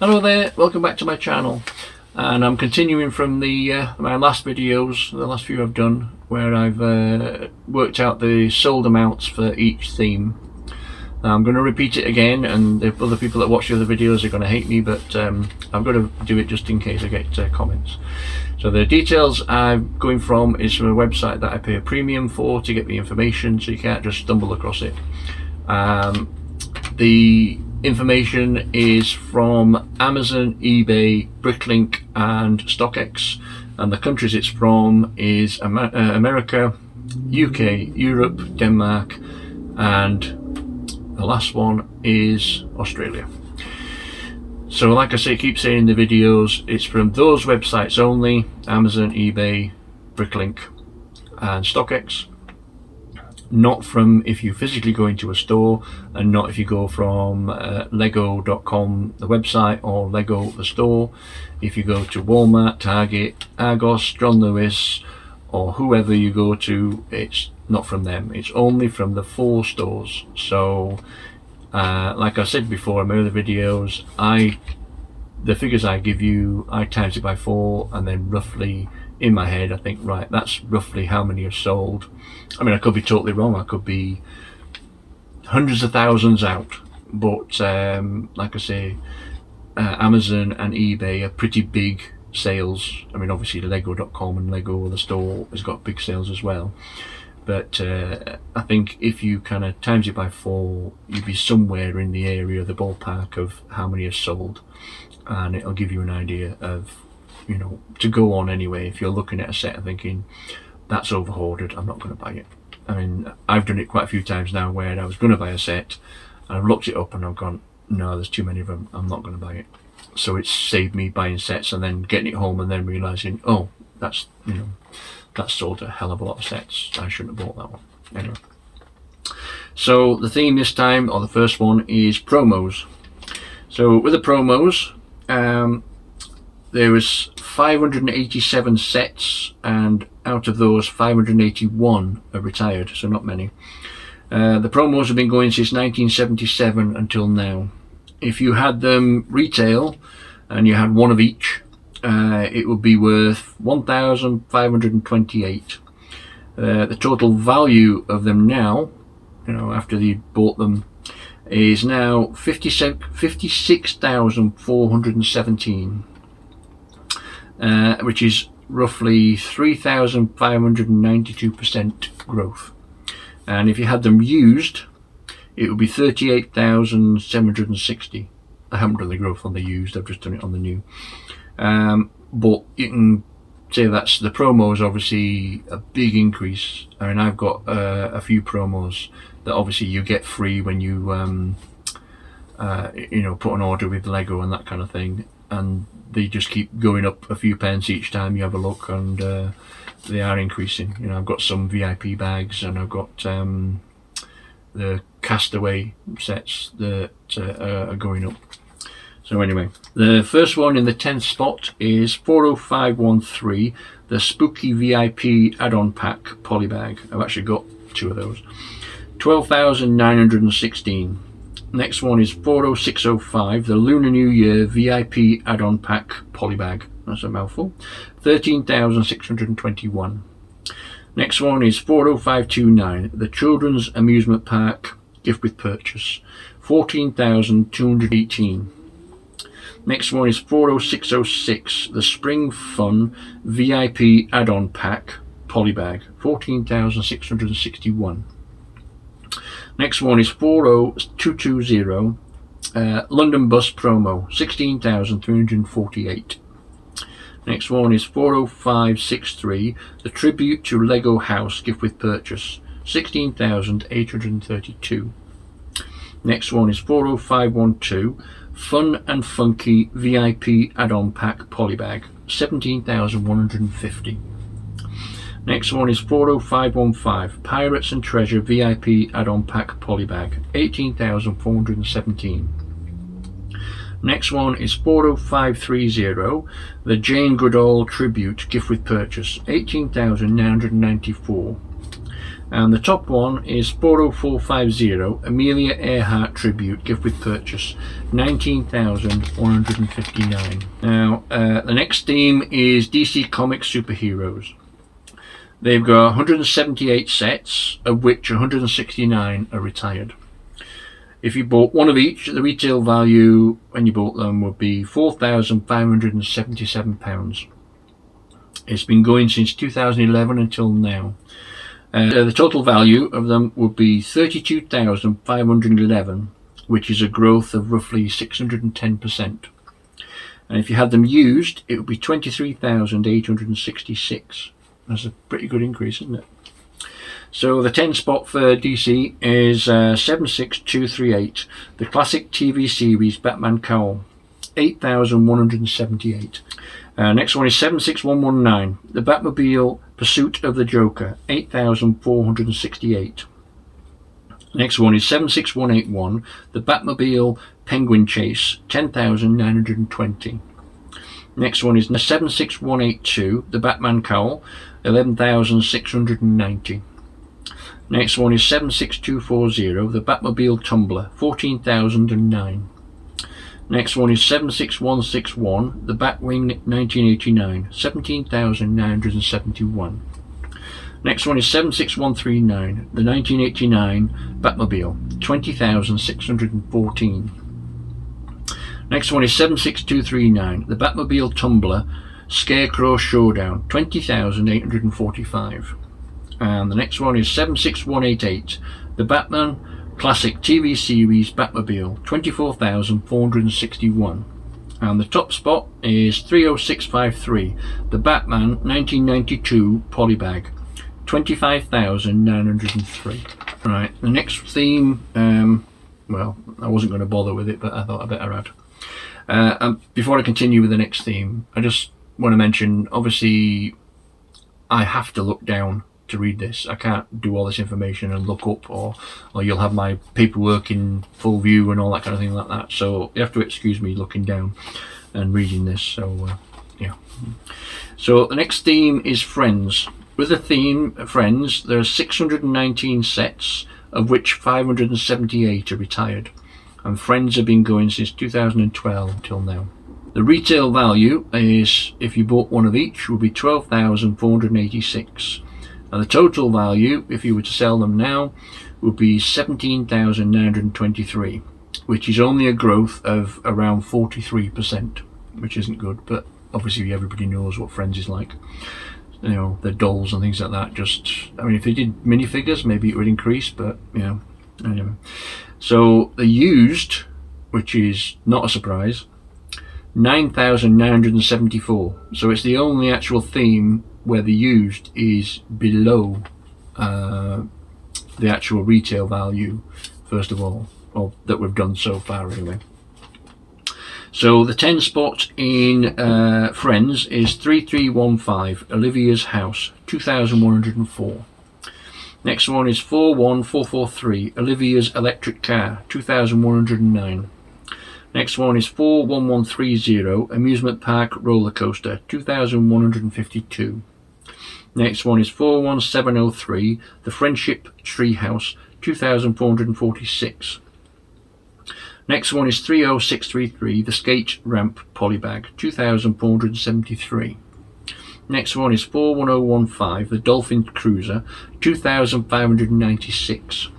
Hello there, welcome back to my channel, and I'm continuing from the my last videos, the last few I've done, where I've worked out the sold amounts for each theme. Now, I'm going to repeat it again, and the other people that watch the other videos are going to hate me, but I've got to do it just in case I get comments. So the details I'm going from is from a website that I pay a premium for to get the information, so you can't just stumble across it. The information is from Amazon, eBay, Bricklink and StockX, and the countries it's from is America, UK, Europe, Denmark, and the last one is Australia. So like I say, keep saying in the videos, it's from those websites only: Amazon, eBay, Bricklink and StockX. Not from if you physically go into a store, and not if you go from Lego.com the website or Lego the store. If you go to Walmart, Target, Argos, John Lewis or whoever you go to, it's not from them. It's only from the 4 stores. So like I said before in my other videos, the figures I give you, I times it by 4, and then roughly in my head I think, right, that's roughly how many are sold. I mean, I could be totally wrong, I could be hundreds of thousands out, but like I say, Amazon and eBay are pretty big sales. I mean, obviously Lego.com and Lego the store has got big sales as well, but I think if you kind of times it by 4, you'd be somewhere in the area, the ballpark of how many are sold, and it'll give you an idea of, you know, to go on anyway. If you're looking at a set and thinking that's over hoarded, I'm not going to buy it. I mean, I've done it quite a few times now where I was going to buy a set and I've looked it up and I've gone, no, there's too many of them, I'm not going to buy it. So it's saved me buying sets and then getting it home and then realizing, oh, that's, you know, that's sold a hell of a lot of sets, I shouldn't have bought that one. Anyway, so the theme this time, or the first one, is promos. So with the promos, there was 587 sets, and out of those 581 are retired, so not many. The promos have been going since 1977 until now. If you had them retail and you had one of each, it would be worth 1,528. The total value of them now, you know, after you bought them, is now 56,417. Which is roughly 3,592% growth. And if you had them used, it would be 38,760. I haven't done the growth on the used, I've just done it on the new. But you can say that's the promos, obviously a big increase. I mean, I've got a few promos that obviously you get free when you you know, put an order with Lego and that kind of thing, and they just keep going up a few pence each time you have a look, and they are increasing. You know, I've got some VIP bags, and I've got the Castaway sets that are going up. So anyway, the first one in the 10th spot is 40513, the Spooky VIP add-on pack polybag. I've actually got 2 of those. 12,916. Next one is 40605, the Lunar New Year VIP add-on pack polybag. That's a mouthful. 13,621. Next one is 40529, the Children's Amusement Park gift with purchase. 14,218. Next one is 40606, the Spring Fun VIP add-on pack polybag. 14,661. Next one is 40220, London Bus promo, 16,348. Next one is 40563, the Tribute to Lego House gift with purchase, 16,832. Next one is 40512, Fun and Funky VIP add-on pack polybag, 17,150. Next one is 40515, Pirates and Treasure VIP add-on pack polybag, 18,417. Next one is 40530, the Jane Goodall Tribute gift with purchase, 18,994. And the top one is 40450 Amelia Earhart Tribute Gift with Purchase, 19,159. Now the next theme is DC Comics Superheroes. They've got 178 sets, of which 169 are retired. If you bought one of each, the retail value when you bought them would be £4,577. It's been going since 2011 until now. The total value of them would be 32,511, which is a growth of roughly 610%. And if you had them used, it would be 23,866. That's a pretty good increase, isn't it? So the 10 spot for DC is 76238, the classic TV series Batman Cowl, 8,178. Next one is 76119, the Batmobile Pursuit of the Joker, 8,468. Next one is 76181, the Batmobile Penguin Chase, 10,920. Next one is 76182, the Batman Cowl, 11,690. Next one is 76240, the Batmobile Tumbler, 14,009. Next one is 76161, the Batwing 1989, 17,971. Next one is 76139, the 1989 Batmobile, 20,614. Next one is 76239, the Batmobile Tumbler Scarecrow Showdown, 20,845. And the next one is 76188, the Batman Classic TV Series Batmobile, 24,461. And the top spot is 30653, the Batman 1992 Polybag, 25,903. Right, the next theme, well, I wasn't going to bother with it, but I thought I better add. And before I continue with the next theme, I just want to mention, obviously, I have to look down to read this. I can't do all this information and look up, or you'll have my paperwork in full view and all that kind of thing like that. So you have to excuse me looking down and reading this. So yeah. So the next theme is Friends. With the theme Friends, there are 619 sets, of which 578 are retired, and Friends have been going since 2012 until now. The retail value is, if you bought one of each, would be 12,486. And the total value, if you were to sell them now, would be 17,923, which is only a growth of around 43%, which isn't good, but obviously everybody knows what Friends is like. You know, the dolls and things like that. Just, I mean, if they did minifigures, maybe it would increase, but you know, anyway. So the used, which is not a surprise, 9,974. So it's the only actual theme where the used is below the actual retail value, first of all, or that we've done so far anyway. So the 10 spot in Friends is 3315, Olivia's House, 2,104. Next one is 41443, Olivia's Electric Car, 2,109. Next one is 41130, Amusement Park Roller Coaster, 2,152. Next one is 41703, The Friendship Treehouse, 2,446. Next one is 30633, The Skate Ramp Polybag, 2,473. Next one is 41015, The Dolphin Cruiser, 2,596.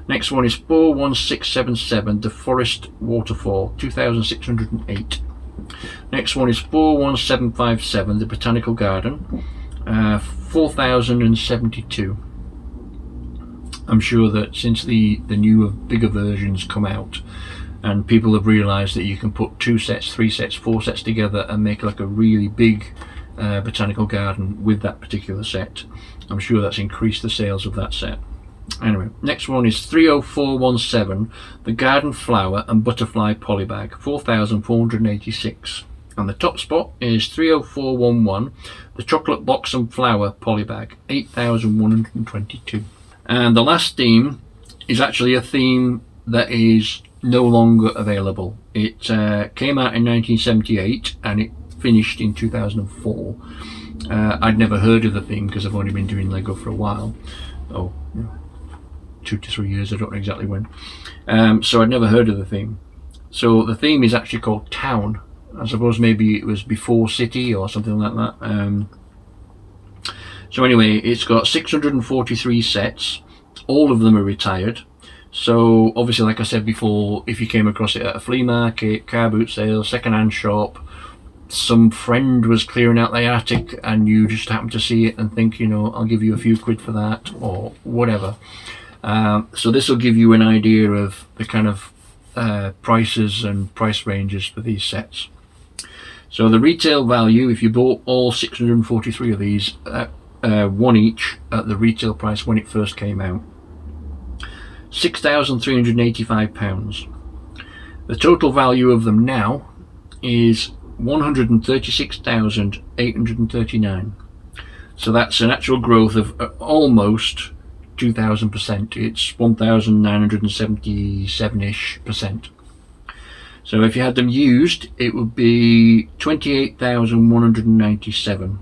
Next one is 41677, The Forest Waterfall, 2,608. Next one is 41757, The Botanical Garden, 4,072. I'm sure that since the newer, bigger versions come out, and people have realised that you can put 2 sets, 3 sets, 4 sets together and make like a really big botanical garden with that particular set, I'm sure that's increased the sales of that set. Anyway, next one is 30417, The Garden Flower and Butterfly Polybag, 4,486. And the top spot is 30411, The Chocolate Box and Flower Polybag, 8,122. And the last theme is actually a theme that is no longer available. It came out in 1978 and it finished in 2004. I'd never heard of the theme because I've only been doing Lego for a while. Oh, 2 to 3 years, I don't know exactly when. So I'd never heard of the theme. So the theme is actually called Town. I suppose maybe it was before City or something like that. So anyway, it's got 643 sets. All of them are retired. So obviously, like I said before, if you came across it at a flea market, car boot sale, second-hand shop, some friend was clearing out their attic and you just happened to see it and think, I'll give you a few quid for that or whatever. So this will give you an idea of the kind of prices and price ranges for these sets. So the retail value, if you bought all 643 of these, one each at the retail price when it first came out, £6,385. The total value of them now is £136,839. So that's an actual growth of almost 2,000%. It's 1,977-ish%. So if you had them used, it would be 28,197.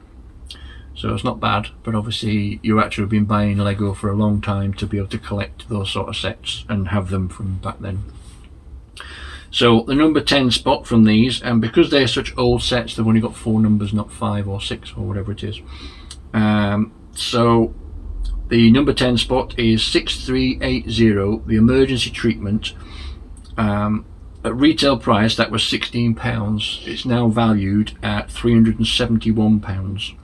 So it's not bad, but obviously you actually have been buying Lego for a long time to be able to collect those sort of sets and have them from back then. So the number 10 spot from these, and because they're such old sets, they've only got 4 numbers, not 5 or 6 or whatever it is. So the number 10 spot is 6380, the emergency treatment. At retail price, that was £16. It's now valued at £371.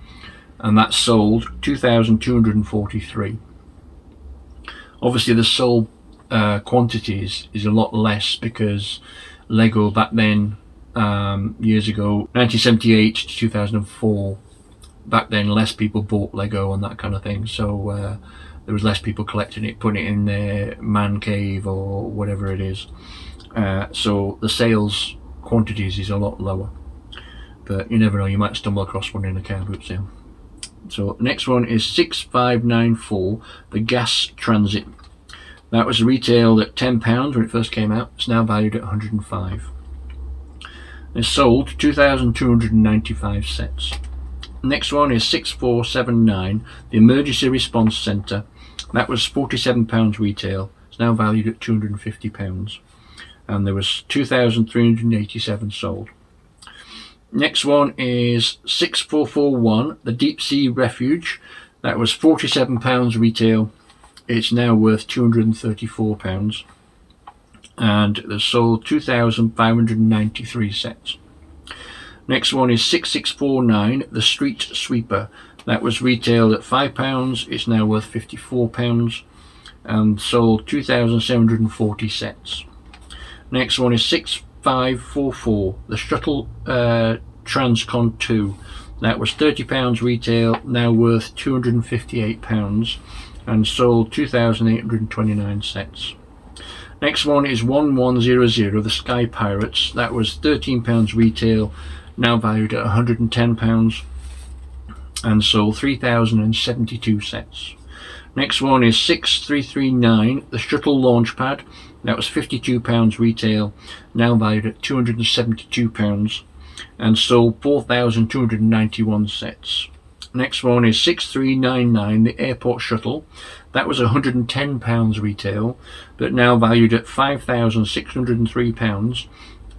And that's sold 2,243. Obviously the sold quantities is a lot less because Lego back then, years ago, 1978 to 2004, back then less people bought Lego and that kind of thing, so there was less people collecting it, putting it in their man cave or whatever it is. So the sales quantities is a lot lower, but you never know, you might stumble across one in a car boot sale. So next one is 6594, the gas transit. That was retailed at £10 when it first came out. It's now valued at £105. It's sold 2,295 sets. Next one is 6479, the emergency response centre. That was £47 retail. It's now valued at £250. And there was 2,387 sold. Next one is 6441, the Deep Sea Refuge. That was £47 retail. It's now worth £234. And they've sold 2,593 sets. Next one is 6649, the Street Sweeper. That was retailed at £5. It's now worth £54 and sold 2,740 sets. Next one is 6544, the Shuttle Transcon 2. That was £30 retail, now worth £258 and sold 2,829 sets. Next one is 1100, the Sky Pirates. That was £13 retail, now valued at £110 and sold 3,072 sets. Next one is 6339, the Shuttle Launchpad. That was £52 retail, now valued at £272 and sold 4,291 sets. Next one is 6399, the Airport Shuttle. That was £110 retail, but now valued at £5,603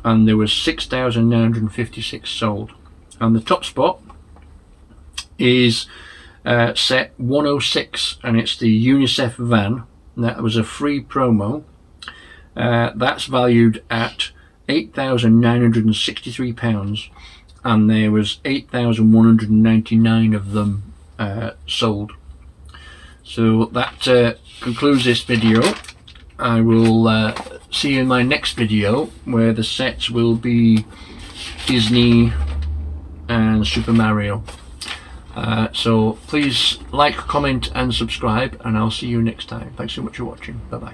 and there was 6,956 sold. And the top spot is set 106, and it's the UNICEF van. That was a free promo. That's valued at £8,963 and there was 8,199 of them sold. So that concludes this video. I will see you in my next video where the sets will be Disney and Super Mario. So please like, comment and subscribe, and I'll see you next time. Thanks so much for watching. Bye bye.